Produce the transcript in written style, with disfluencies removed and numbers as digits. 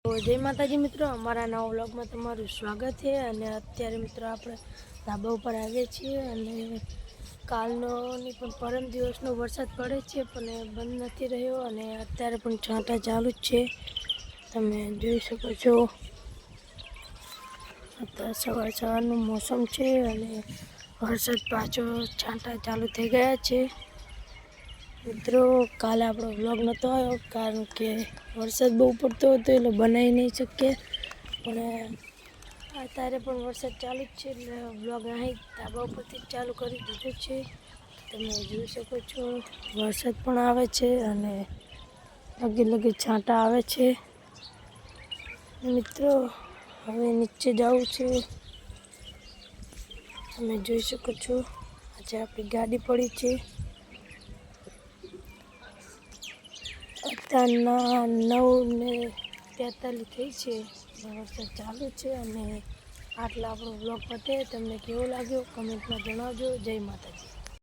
તો જય માતાજી મિત્રો, અમારા નવા વ્લોગમાં તમારું સ્વાગત છે। અને અત્યારે મિત્રો આપણે ધાબા ઉપર આવીએ છીએ અને કાલનો ની પણ પરમ દિવસનો વરસાદ પડે છે પણ બંધ નથી રહ્યો અને અત્યારે પણ છાંટા ચાલુ જ છે। તમે જોઈ શકો છો અત્યારે સવારનું મોસમ છે અને વરસાદ પાછો છાંટા ચાલુ થઈ ગયા છે। મિત્રો કાલે આપણો વ્લોગ નહોતો આવ્યો કારણ કે વરસાદ બહુ પડતો હતો એટલે બનાવી નહીં શકીએ, પણ અત્યારે પણ વરસાદ ચાલુ જ છે એટલે વ્લોગ અહીં ધાબા ઉપરથી ચાલુ કરી દીધો છે। તમે જોઈ શકો છો વરસાદ પણ આવે છે અને લગી છાંટા આવે છે। મિત્રો હવે નીચે જવું છે। તમે જોઈ શકો છો આજે આપણી ગાડી પડી છે। અત્યારના 9:43 થઈ છે, વરસાદ ચાલુ છે અને આટલા આપણો વ્લોગ પતે। તમને કેવો લાગ્યો કમેન્ટમાં જણાવજો। જય માતાજી।